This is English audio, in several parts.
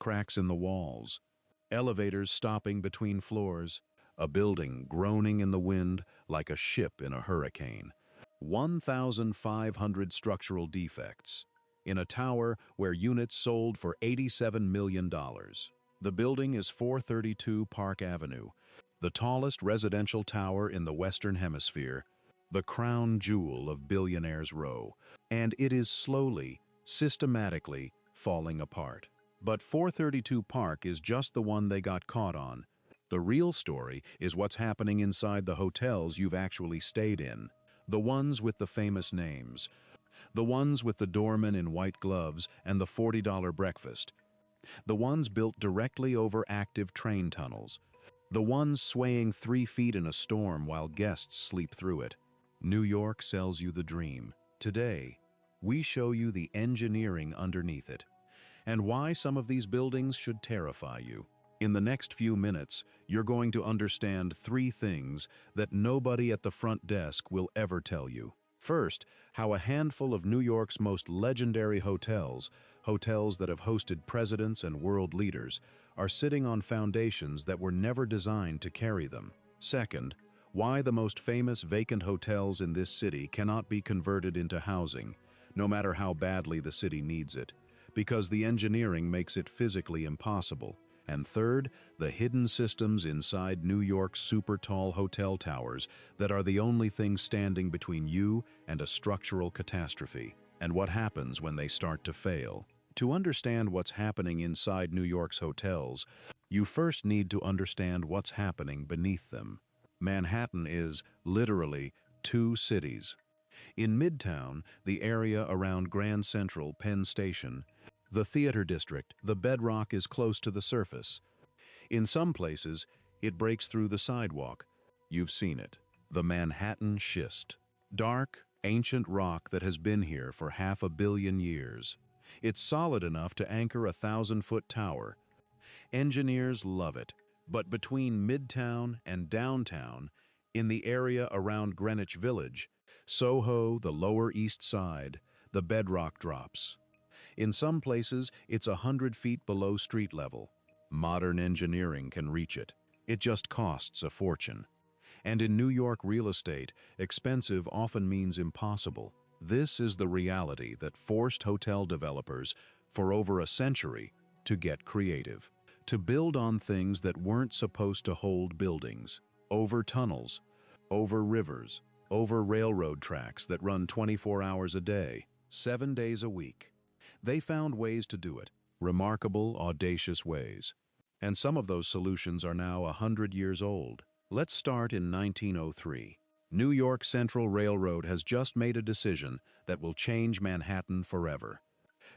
cracks in the walls, elevators stopping between floors, a building groaning in the wind like a ship in a hurricane. 1,500 structural defects in a tower where units sold for $87 million. The building is 432 Park Avenue, the tallest residential tower in the Western Hemisphere, the crown jewel of Billionaires Row, and it is slowly, systematically falling apart. But 432 Park is just the one they got caught on. The real story is what's happening inside the hotels you've actually stayed in. The ones with the famous names. The ones with the doorman in white gloves and the $40 breakfast. The ones built directly over active train tunnels. The ones swaying 3 feet in a storm while guests sleep through it. New York sells you the dream. Today, we show you the engineering underneath it, and why some of these buildings should terrify you. In the next few minutes, you're going to understand 3 things that nobody at the front desk will ever tell you. First, how a handful of New York's most legendary hotels that have hosted presidents and world leaders, are sitting on foundations that were never designed to carry them. Second, why the most famous vacant hotels in this city cannot be converted into housing, no matter how badly the city needs it, because the engineering makes it physically impossible. And third, the hidden systems inside New York's super-tall hotel towers that are the only thing standing between you and a structural catastrophe, and what happens when they start to fail. To understand what's happening inside New York's hotels, you first need to understand what's happening beneath them. Manhattan is, literally, 2 cities. In Midtown, the area around Grand Central Penn Station, the theater district, the bedrock is close to the surface. In some places, it breaks through the sidewalk. You've seen it. The Manhattan Schist. Dark, ancient rock that has been here for 500 million years. It's solid enough to anchor a 1,000-foot tower. Engineers love it. But between Midtown and downtown, in the area around Greenwich Village, Soho, the Lower East Side, the bedrock drops. In some places, it's 100 feet below street level. Modern engineering can reach it. It just costs a fortune. And in New York real estate, expensive often means impossible. This is the reality that forced hotel developers, for over a century, to get creative. To build on things that weren't supposed to hold buildings. Over tunnels, over rivers, over railroad tracks that run 24 hours a day, 7 days a week. They found ways to do it, remarkable, audacious ways. And some of those solutions are now 100 years old. Let's start in 1903. New York Central Railroad has just made a decision that will change Manhattan forever.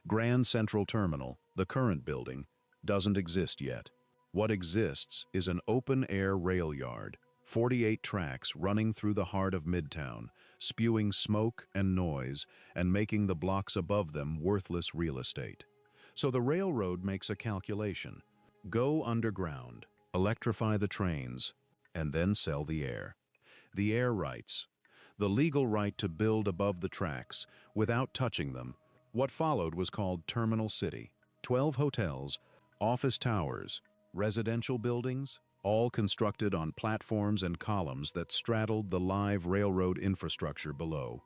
Grand Central Terminal, the current building, doesn't exist yet. What exists is an open-air rail yard, 48 tracks running through the heart of Midtown, spewing smoke and noise and making the blocks above them worthless real estate. So the railroad makes a calculation. Go underground, electrify the trains, and then sell the air. The air rights, the legal right to build above the tracks without touching them. What followed was called Terminal City. 12 hotels, office towers, residential buildings, all constructed on platforms and columns that straddled the live railroad infrastructure below.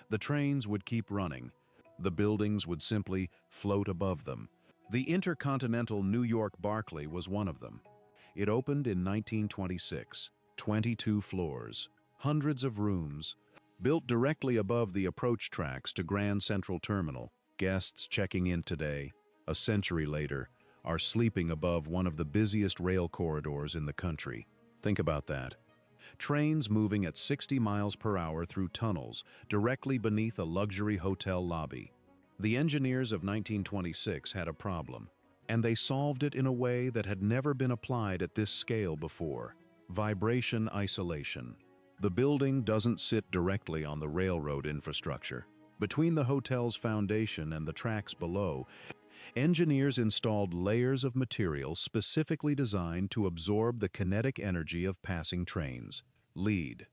The trains would keep running. The buildings would simply float above them. The InterContinental New York Barclay was one of them. It opened in 1926, 22 floors, hundreds of rooms, built directly above the approach tracks to Grand Central Terminal. Guests checking in today, a century later, are sleeping above one of the busiest rail corridors in the country. Think about that. Trains moving at 60 miles per hour through tunnels directly beneath a luxury hotel lobby. The engineers of 1926 had a problem, and they solved it in a way that had never been applied at this scale before. Vibration isolation. The building doesn't sit directly on the railroad infrastructure. Between the hotel's foundation and the tracks below, engineers installed layers of material specifically designed to absorb the kinetic energy of passing trains. Lead,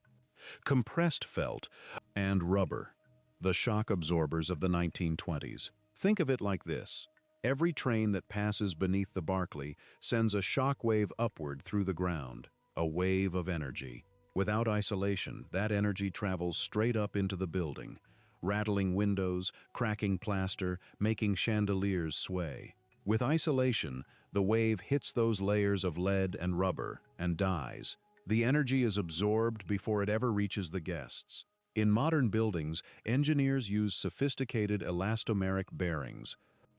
compressed felt, and rubber, the shock absorbers of the 1920s. Think of it like this. Every train that passes beneath the Barclay sends a shock wave upward through the ground, a wave of energy. Without isolation, that energy travels straight up into the building, rattling windows, cracking plaster, making chandeliers sway. With isolation, the wave hits those layers of lead and rubber and dies. The energy is absorbed before it ever reaches the guests. In modern buildings, engineers use sophisticated elastomeric bearings,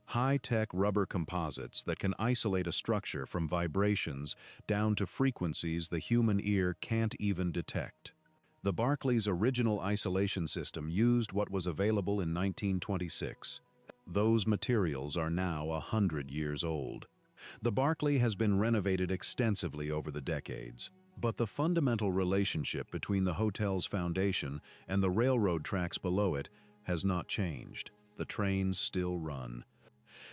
high-tech rubber composites that can isolate a structure from vibrations down to frequencies the human ear can't even detect. The Barclay's original isolation system used what was available in 1926. Those materials are now 100 years old. The Barclay has been renovated extensively over the decades, but the fundamental relationship between the hotel's foundation and the railroad tracks below it has not changed. The trains still run.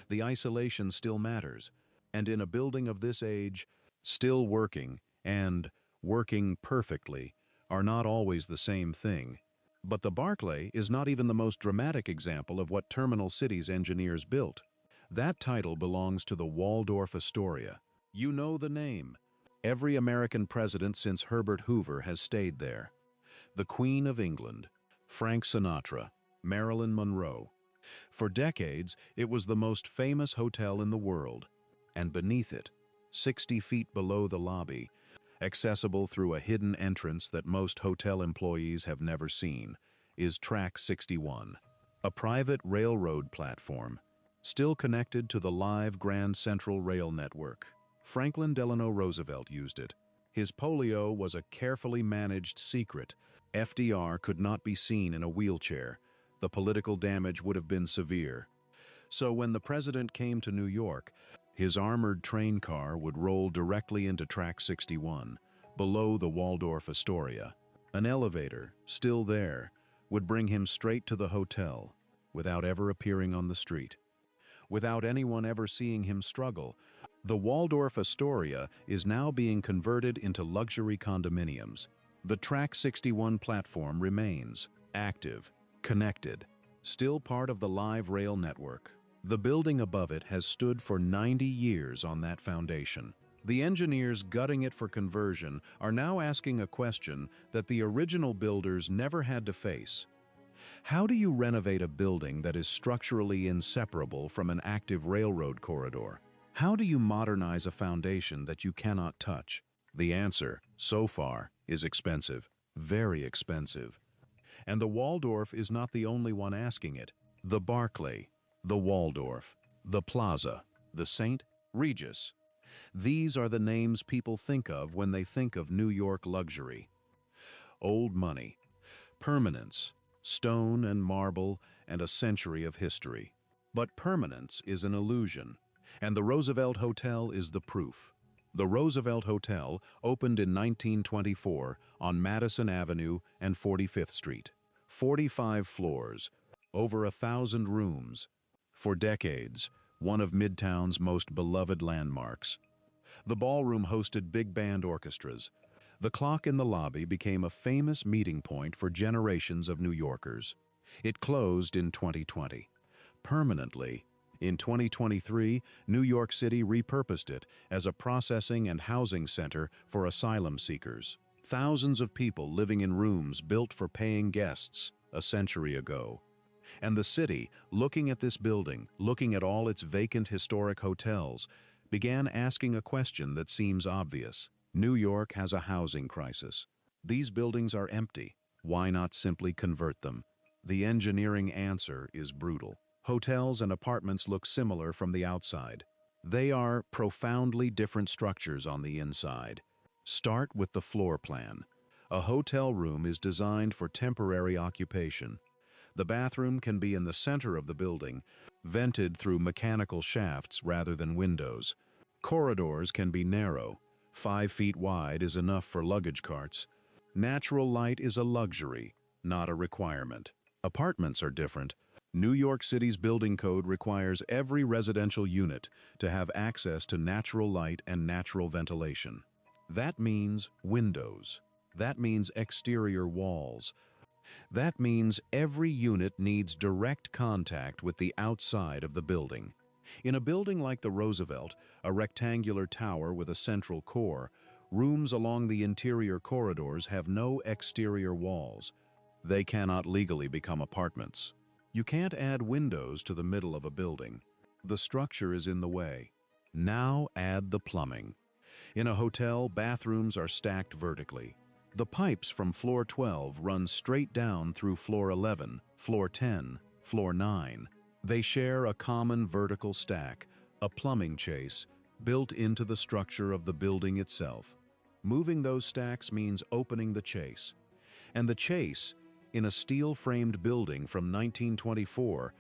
The isolation still matters, and in a building of this age, still working and working perfectly are not always the same thing. But the Barclay is not even the most dramatic example of what terminal cities engineers built. That title belongs to the Waldorf Astoria. You know the name. Every American president since Herbert Hoover has stayed there. The Queen of England, Frank Sinatra, Marilyn Monroe. For decades, it was the most famous hotel in the world, and beneath it, 60 feet below the lobby, accessible through a hidden entrance that most hotel employees have never seen, is Track 61, a private railroad platform, still connected to the live Grand Central Rail network. Franklin Delano Roosevelt used it. His polio was a carefully managed secret. FDR could not be seen in a wheelchair. The political damage would have been severe. So when the president came to New York, his armored train car would roll directly into Track 61, below the Waldorf Astoria. An elevator, still there, would bring him straight to the hotel, without ever appearing on the street. Without anyone ever seeing him struggle, the Waldorf Astoria is now being converted into luxury condominiums. The Track 61 platform remains active, connected, still part of the live rail network. The building above it has stood for 90 years on that foundation. The engineers gutting it for conversion are now asking a question that the original builders never had to face. How do you renovate a building that is structurally inseparable from an active railroad corridor? How do you modernize a foundation that you cannot touch? The answer, so far, is expensive, very expensive. And the Waldorf is not the only one asking it. The Barclay, the Waldorf, the Plaza, the St. Regis. These are the names people think of when they think of New York luxury. Old money, permanence, stone and marble, and a century of history. But permanence is an illusion, and the Roosevelt Hotel is the proof. The Roosevelt Hotel opened in 1924 on Madison Avenue and 45th Street. 45 floors, over 1,000 rooms. For decades, one of Midtown's most beloved landmarks. The ballroom hosted big band orchestras. The clock in the lobby became a famous meeting point for generations of New Yorkers. It closed in 2020. Permanently, in 2023, New York City repurposed it as a processing and housing center for asylum seekers. Thousands of people living in rooms built for paying guests a century ago. And the city, looking at this building, looking at all its vacant historic hotels, began asking a question that seems obvious. New York has a housing crisis. These buildings are empty. Why not simply convert them? The engineering answer is brutal. Hotels and apartments look similar from the outside. They are profoundly different structures on the inside. Start with the floor plan. A hotel room is designed for temporary occupation. The bathroom can be in the center of the building, vented through mechanical shafts rather than windows. Corridors can be narrow. 5 feet wide is enough for luggage carts. Natural light is a luxury, not a requirement. Apartments are different. New York City's building code requires every residential unit to have access to natural light and natural ventilation. That means windows. That means exterior walls. That means every unit needs direct contact with the outside of the building. In a building like the Roosevelt, a rectangular tower with a central core, rooms along the interior corridors have no exterior walls. They cannot legally become apartments. You can't add windows to the middle of a building. The structure is in the way. Now add the plumbing. In a hotel, bathrooms are stacked vertically. The pipes from floor 12 run straight down through floor 11, floor 10, floor 9. They share a common vertical stack, a plumbing chase, built into the structure of the building itself. Moving those stacks means opening the chase. And the chase, in a steel-framed building from 1924,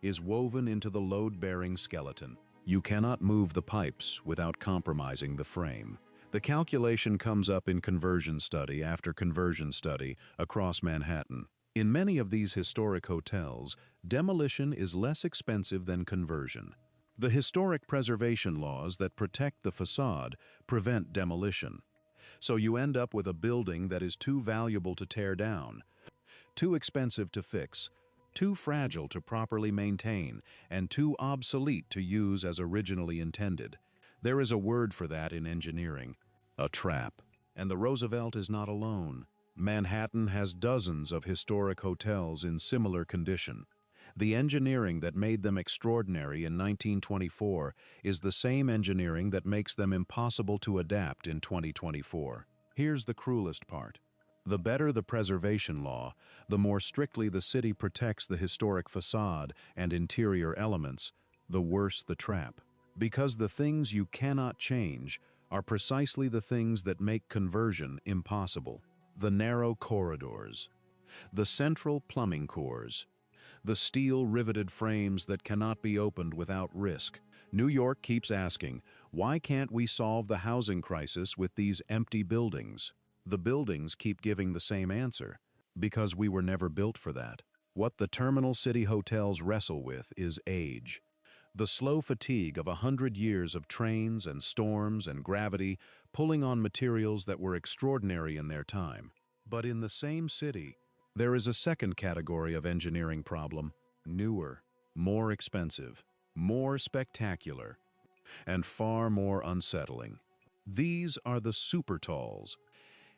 is woven into the load-bearing skeleton. You cannot move the pipes without compromising the frame. The calculation comes up in conversion study after conversion study across Manhattan. In many of these historic hotels, demolition is less expensive than conversion. The historic preservation laws that protect the facade prevent demolition. So you end up with a building that is too valuable to tear down, too expensive to fix, too fragile to properly maintain, and too obsolete to use as originally intended. There is a word for that in engineering: a trap. And the Roosevelt is not alone. Manhattan has dozens of historic hotels in similar condition. The engineering that made them extraordinary in 1924 is the same engineering that makes them impossible to adapt in 2024. Here's the cruelest part. The better the preservation law, the more strictly the city protects the historic facade and interior elements, the worse the trap. Because the things you cannot change are precisely the things that make conversion impossible. The narrow corridors, the central plumbing cores, the steel riveted frames that cannot be opened without risk. New York keeps asking, why can't we solve the housing crisis with these empty buildings? The buildings keep giving the same answer: because we were never built for that. What the terminal city hotels wrestle with is age. The slow fatigue of 100 years of trains and storms and gravity pulling on materials that were extraordinary in their time. But in the same city, there is a second category of engineering problem: newer, more expensive, more spectacular, and far more unsettling. These are the Supertalls.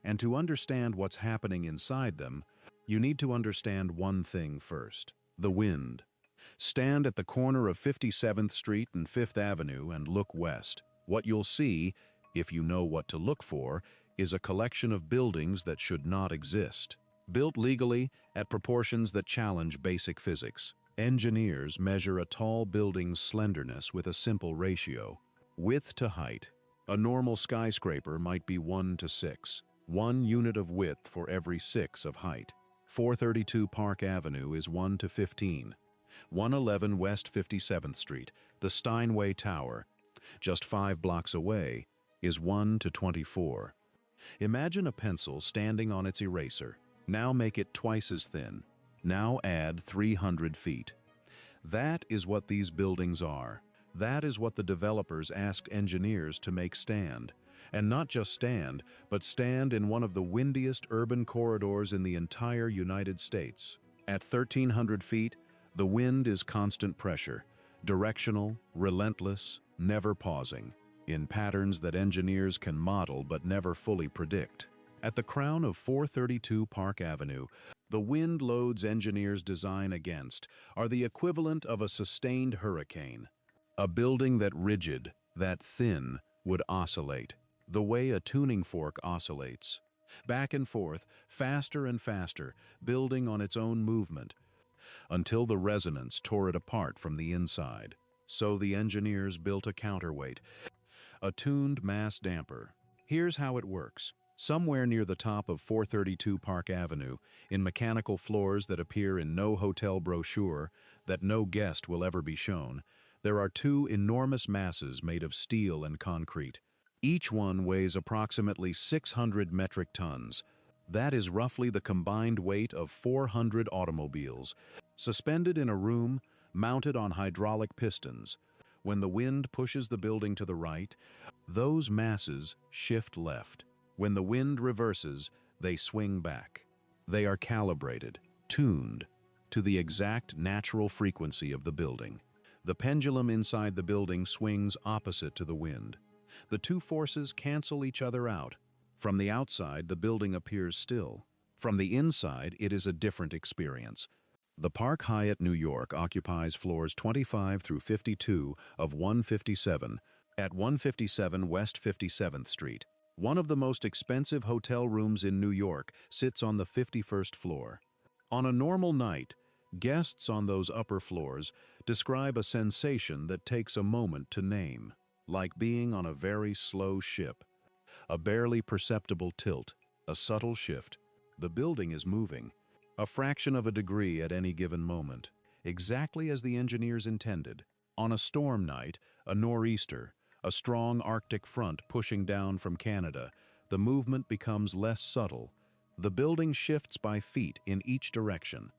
And to understand what's happening inside them, you need to understand one thing first: the wind. Stand at the corner of 57th Street and 5th Avenue and look west. What you'll see, if you know what to look for, is a collection of buildings that should not exist. Built legally at proportions that challenge basic physics. Engineers measure a tall building's slenderness with a simple ratio: width to height. A normal skyscraper might be 1 to 6. 1 unit of width for every 6 of height. 432 Park Avenue is 1 to 15. 111 West 57th Street, the Steinway Tower, just 5 blocks away, is 1 to 24. Imagine a pencil standing on its eraser. Now make it twice as thin. Now add 300 feet. That is what these buildings are. That is what the developers asked engineers to make stand. And not just stand, but stand in one of the windiest urban corridors in the entire United States. At 1,300 feet, the wind is constant pressure, directional, relentless, never pausing, in patterns that engineers can model but never fully predict. At the crown of 432 Park Avenue, the wind loads engineers design against are the equivalent of a sustained hurricane. A building that rigid, that thin, would oscillate, the way a tuning fork oscillates. Back and forth, faster and faster, building on its own movement, until the resonance tore it apart from the inside. So the engineers built a counterweight, a tuned mass damper. Here's how it works. Somewhere near the top of 432 Park Avenue, in mechanical floors that appear in no hotel brochure, that no guest will ever be shown, there are 2 enormous masses made of steel and concrete. Each one weighs approximately 600 metric tons. That is roughly the combined weight of 400 automobiles, suspended in a room, mounted on hydraulic pistons. When the wind pushes the building to the right, those masses shift left. When the wind reverses, they swing back. They are calibrated, tuned, to the exact natural frequency of the building. The pendulum inside the building swings opposite to the wind. The two forces cancel each other out. From the outside, the building appears still. From the inside, it is a different experience. The Park Hyatt, New York occupies floors 25 through 52 of 157 at 157 West 57th Street. One of the most expensive hotel rooms in New York sits on the 51st floor. On a normal night, guests on those upper floors describe a sensation that takes a moment to name, like being on a very slow ship. A barely perceptible tilt, a subtle shift. The building is moving, a fraction of a degree at any given moment, exactly as the engineers intended. On a storm night, a nor'easter, a strong Arctic front pushing down from Canada, the movement becomes less subtle. The building shifts by feet in each direction.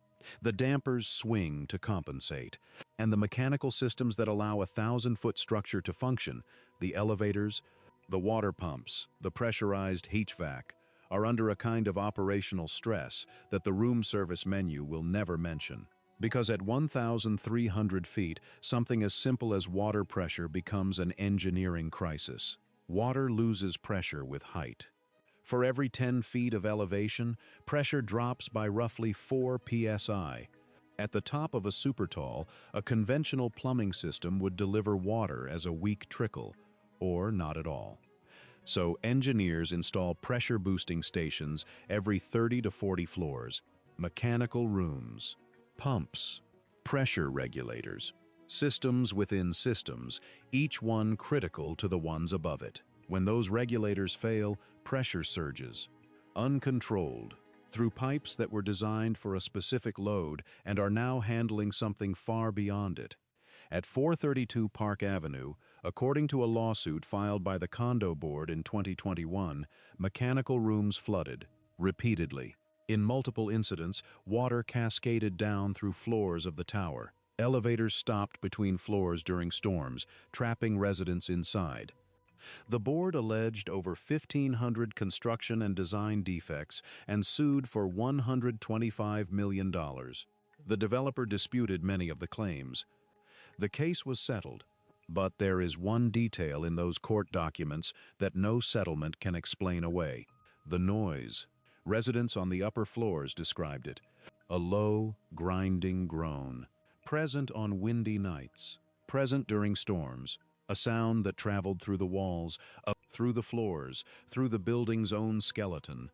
The dampers swing to compensate, and the mechanical systems that allow a 1,000-foot structure to function, the elevators, the water pumps, the pressurized HVAC, are under a kind of operational stress that the room service menu will never mention. Because at 1,300 feet, something as simple as water pressure becomes an engineering crisis. Water loses pressure with height. For every 10 feet of elevation, pressure drops by roughly 4 psi. At the top of a Supertall, a conventional plumbing system would deliver water as a weak trickle, or not at all. So engineers install pressure boosting stations every 30 to 40 floors, mechanical rooms, pumps, pressure regulators, systems within systems, each one critical to the ones above it. When those regulators fail, pressure surges, uncontrolled, through pipes that were designed for a specific load and are now handling something far beyond it. At 432 Park Avenue, according to a lawsuit filed by the Condo Board in 2021, mechanical rooms flooded, repeatedly. In multiple incidents, water cascaded down through floors of the tower. Elevators stopped between floors during storms, trapping residents inside. The board alleged over 1,500 construction and design defects and sued for $125 million. The developer disputed many of the claims. The case was settled, but there is one detail in those court documents that no settlement can explain away: the noise. Residents on the upper floors described it: a low, grinding groan, present on windy nights, present during storms, a sound that traveled through the walls, through the floors, through the building's own skeleton.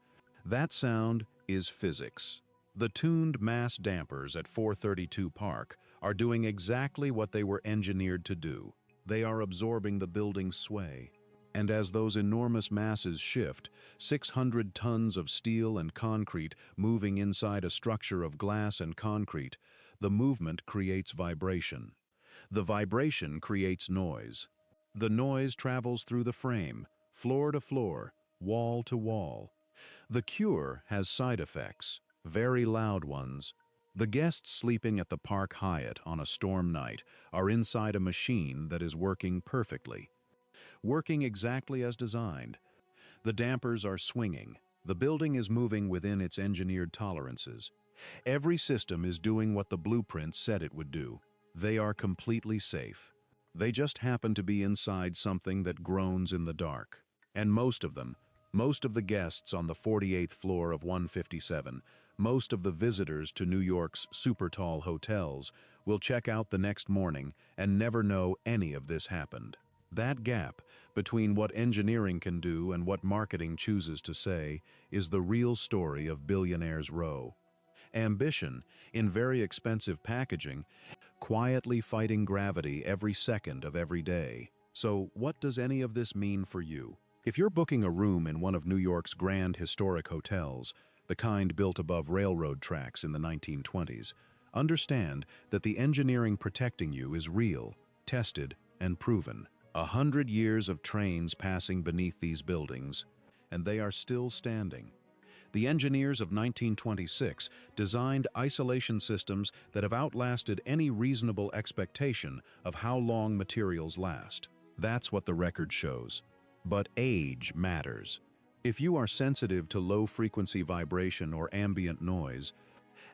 That sound is physics. The tuned mass dampers at 432 Park are doing exactly what they were engineered to do. They are absorbing the building's sway. And as those enormous masses shift, 600 tons of steel and concrete moving inside a structure of glass and concrete, the movement creates vibration. The vibration creates noise. The noise travels through the frame, floor to floor, wall to wall. The cure has side effects, very loud ones. The guests sleeping at the Park Hyatt on a storm night are inside a machine that is working perfectly, working exactly as designed. The dampers are swinging. The building is moving within its engineered tolerances. Every system is doing what the blueprint said it would do. They are completely safe. They just happen to be inside something that groans in the dark. And most of the guests on the 48th floor of 157, most of the visitors to New York's Supertall hotels will check out the next morning and never know any of this happened. That gap between what engineering can do and what marketing chooses to say is the real story of Billionaires Row. Ambition, in very expensive packaging, quietly fighting gravity every second of every day. So what does any of this mean for you? If you're booking a room in one of New York's grand historic hotels, the kind built above railroad tracks in the 1920s, understand that the engineering protecting you is real, tested, and proven. 100 years of trains passing beneath these buildings, and they are still standing. The engineers of 1926 designed isolation systems that have outlasted any reasonable expectation of how long materials last. That's what the record shows. But age matters. If you are sensitive to low-frequency vibration or ambient noise,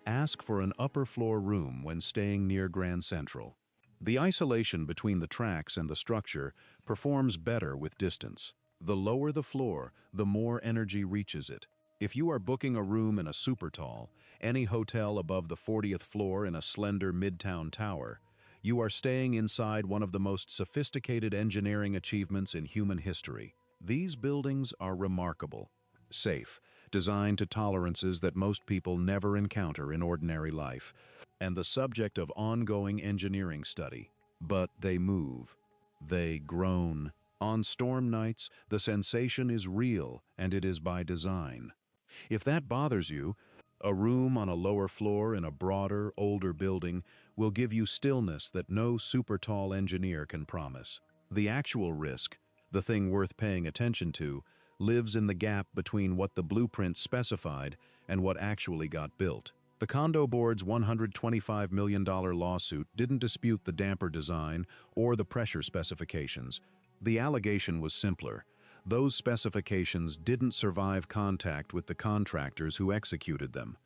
ask for an upper-floor room when staying near Grand Central. The isolation between the tracks and the structure performs better with distance. The lower the floor, the more energy reaches it. If you are booking a room in a Supertall, any hotel above the 40th floor in a slender midtown tower, you are staying inside one of the most sophisticated engineering achievements in human history. These buildings are remarkable, safe, designed to tolerances that most people never encounter in ordinary life, and the subject of ongoing engineering study. But they move. They groan. On storm nights, the sensation is real, and it is by design. If that bothers you, a room on a lower floor in a broader, older building will give you stillness that no Supertall engineer can promise. The actual risk, the thing worth paying attention to, lives in the gap between what the blueprint specified and what actually got built. The condo board's $125 million lawsuit didn't dispute the damper design or the pressure specifications. The allegation was simpler. Those specifications didn't survive contact with the contractors who executed them.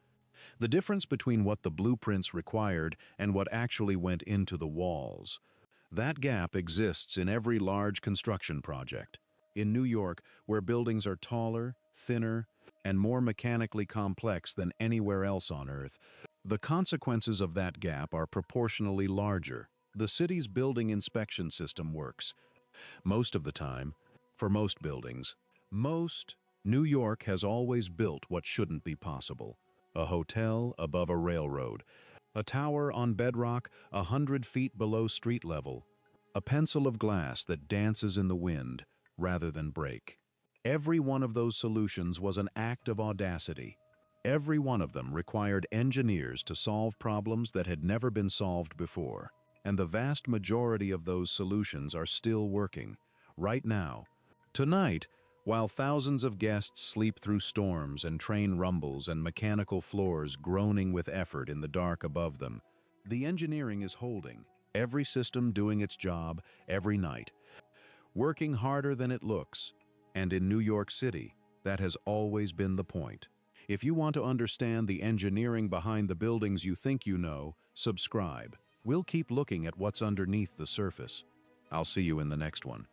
The difference between what the blueprints required and what actually went into the walls. That gap exists in every large construction project. In New York, where buildings are taller, thinner, and more mechanically complex than anywhere else on Earth, the consequences of that gap are proportionally larger. The city's building inspection system works. Most of the time, for most buildings, New York has always built what shouldn't be possible. A hotel above a railroad, a tower on bedrock 100 feet below street level, a pencil of glass that dances in the wind rather than break. Every one of those solutions was an act of audacity. Every one of them required engineers to solve problems that had never been solved before. And the vast majority of those solutions are still working, right now. Tonight, while thousands of guests sleep through storms and train rumbles and mechanical floors groaning with effort in the dark above them, the engineering is holding, every system doing its job every night, working harder than it looks. And in New York City, that has always been the point. If you want to understand the engineering behind the buildings you think you know, subscribe. We'll keep looking at what's underneath the surface. I'll see you in the next one.